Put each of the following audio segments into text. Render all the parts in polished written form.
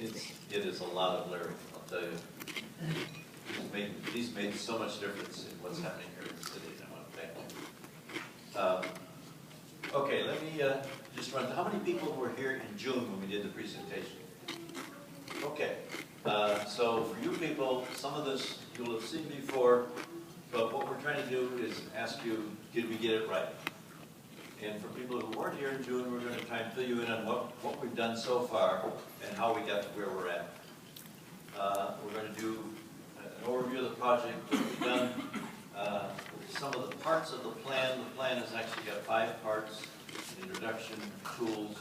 It is a lot of lyric, I'll tell you. These made so much difference in what's happening here in the city, and I want to thank you. Okay, let me just run. How many people were here in June when we did the presentation? Okay, so for you people, some of this you'll have seen before, but what we're trying to do is ask you, did we get it right? And for people who weren't here in June, we're going to try and fill you in on what we've done so far and how we got to where we're at. We're going to do an overview of the project, what we've done, some of the parts of the plan. The plan has actually got 5 parts: introduction, tools,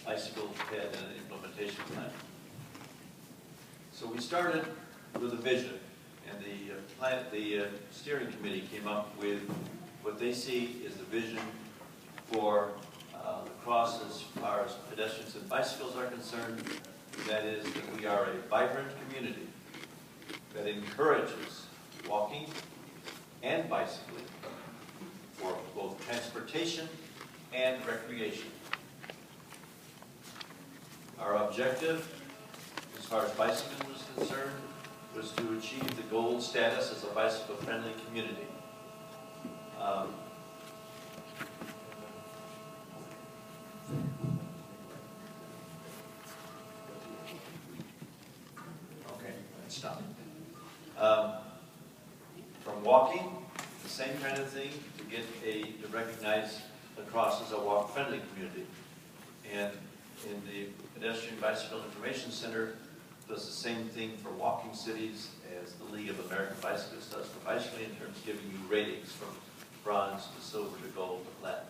bicycle, head, and an implementation plan. So we started with a vision, and the steering committee came up with what they see is the vision for La Crosse as far as pedestrians and bicycles are concerned. That is that we are a vibrant community that encourages walking and bicycling for both transportation and recreation. Our objective, as far as bicycling was concerned, was to achieve the gold status as a bicycle-friendly community. Okay, let's stop. From walking, the same kind of thing, to recognize La Crosse as a walk-friendly community. And in the Pedestrian Bicycle Information Center does the same thing for walking cities as the League of American Bicyclists does for bicycling, in terms of giving you ratings from bronze to silver to gold to platinum.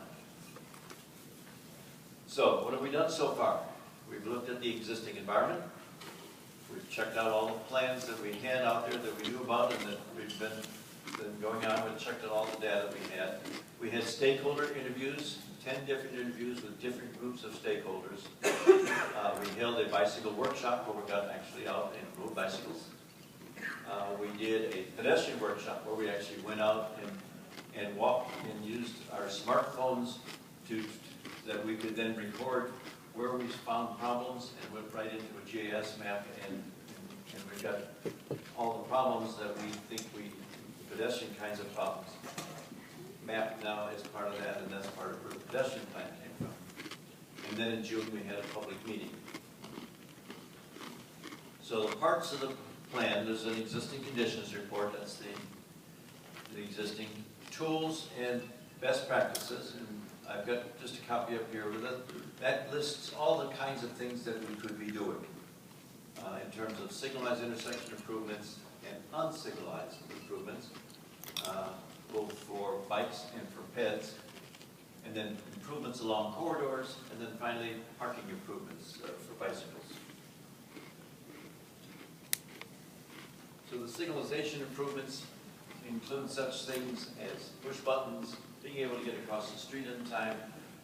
So, what have we done so far? We've looked at the existing environment. We've checked out all the plans that we had out there that we knew about and that we've been going on. We've checked out all the data we had. We had stakeholder interviews, 10 different interviews with different groups of stakeholders. We held a bicycle workshop where we got actually out and rode bicycles. We did a pedestrian workshop where we actually went out and walked and used our smartphones that we could then record where we found problems and went right into a GIS map, and we got all the problems that we think pedestrian kinds of problems mapped now as part of that, and that's part of where the pedestrian plan came from. And then in June we had a public meeting. So the parts of the plan, there's an existing conditions report, that's the existing tools and best practices, and I've got just a copy up here with it. That lists all the kinds of things that we could be doing in terms of signalized intersection improvements and unsignalized improvements, both for bikes and for peds, and then improvements along corridors, and then finally parking improvements for bicycles. So the signalization improvements include such things as push buttons, being able to get across the street in time,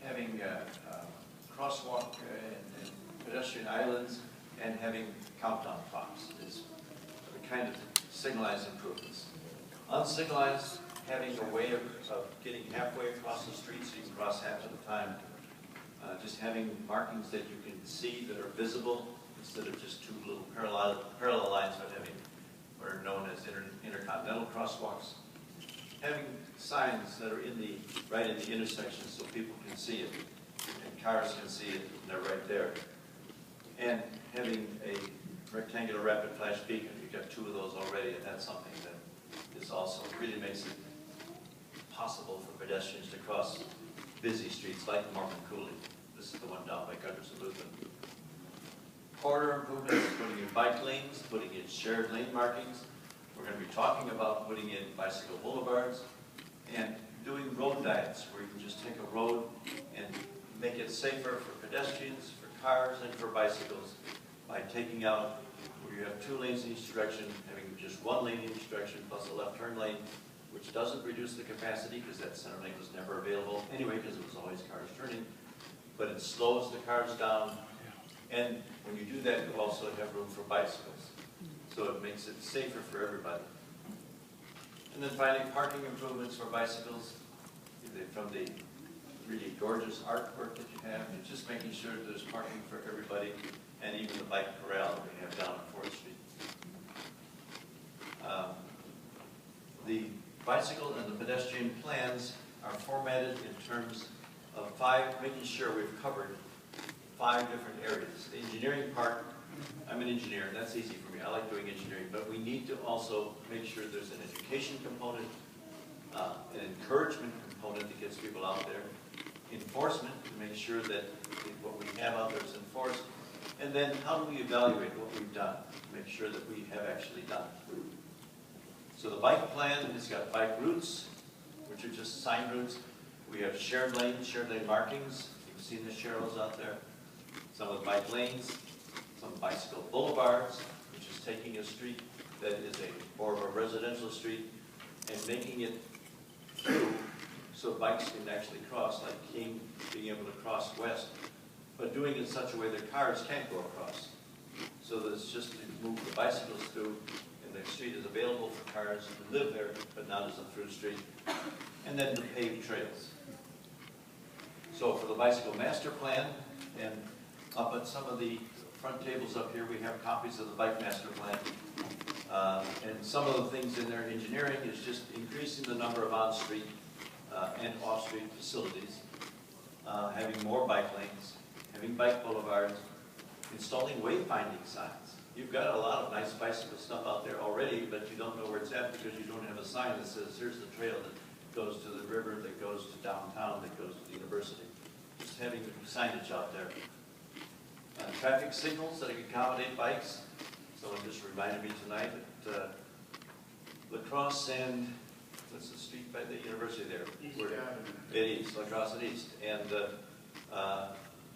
having crosswalk and pedestrian islands, and having countdown clocks is the kind of signalized improvements. Unsignalized, having a way of getting halfway across the street so you can cross half of the time. Just having markings that you can see that are visible instead of just 2 little parallel lines, but having what are known as intercontinental crosswalks. Having signs that are right in the intersection so people can see it, and cars can see it, and they're right there. And having a rectangular rapid flash beacon. You've got 2 of those already, and that's something that is also really makes it possible for pedestrians to cross busy streets like Mormon Coulee. This is the one down by Gutters and Lutheran. Corridor improvements, putting in bike lanes, putting in shared lane markings. We're going to be talking about putting in bicycle boulevards and doing road diets where you can just take a road and make it safer for pedestrians, for cars, and for bicycles by taking out where you have 2 lanes in each direction, having just 1 lane in each direction plus a left turn lane, which doesn't reduce the capacity because that center lane was never available anyway because it was always cars turning, but it slows the cars down. And when you do that, you also have room for bicycles. So it makes it safer for everybody. And then finally, parking improvements for bicycles. From the really gorgeous artwork that you have, and just making sure that there's parking for everybody, and even the bike corral that we have down on 4th Street. The bicycle and the pedestrian plans are formatted in terms of making sure we've covered 5 different areas. The engineering part, I'm an engineer, and that's easy for me. I like doing engineering, but we need to also make sure there's an education component, an encouragement component that gets people out there, enforcement to make sure that what we have out there is enforced, and then how do we evaluate what we've done to make sure that we have actually done. So the bike plan has got bike routes, which are just sign routes. We have shared lane markings. You've seen the Sherrills out there. Some with bike lanes, some bicycle boulevards, which is taking a street that is more of a residential street and making it through so bikes can actually cross, like King being able to cross west, but doing it in such a way that cars can't go across. So that it's just to move the bicycles through, and the street is available for cars to live there, but not as a through street. And then the paved trails. So for the bicycle master plan, and up at some of the front tables up here, we have copies of the bike master plan. And some of the things in there, engineering is just increasing the number of on-street and off-street facilities, having more bike lanes, having bike boulevards, installing wayfinding signs. You've got a lot of nice bicycle stuff out there already, but you don't know where it's at because you don't have a sign that says, here's the trail that goes to the river, that goes to downtown, that goes to the university. Just having signage out there. Traffic signals that accommodate bikes. Someone just reminded me tonight that Lacrosse and, what's the street by the university there? East Avenue. It is, Lacrosse and East. And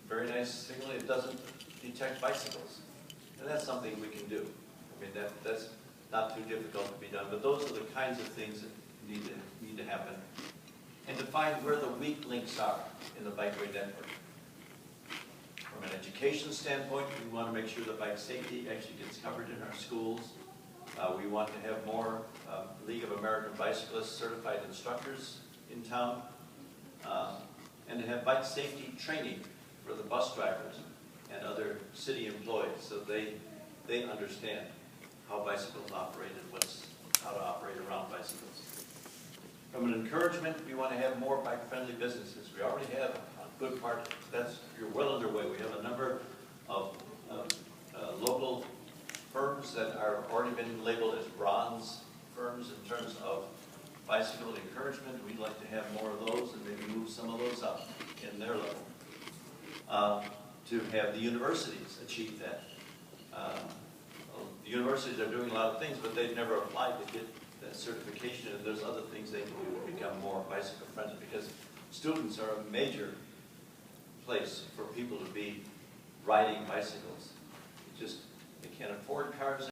very nice signal. It doesn't detect bicycles. And that's something we can do. I mean, that's not too difficult to be done, but those are the kinds of things that need to happen. And to find where the weak links are in the bikeway network. From an education standpoint, we want to make sure that bike safety actually gets covered in our schools. We want to have more League of American Bicyclists certified instructors in town, and to have bike safety training for the bus drivers and other city employees, so they understand how bicycles operate and how to operate around bicycles. From an encouragement, we want to have more bike-friendly businesses. We already have a good part. You're well underway. We have a number of local firms that are already been labeled as bronze firms in terms of bicycle encouragement. We'd like to have more of those and maybe move some of those up in their level. To have the universities achieve that. The universities are doing a lot of things, but they've never applied to get that certification, and there's other things they can do to become more bicycle friendly, because students are a major place for people to be riding bicycles. They can't afford cars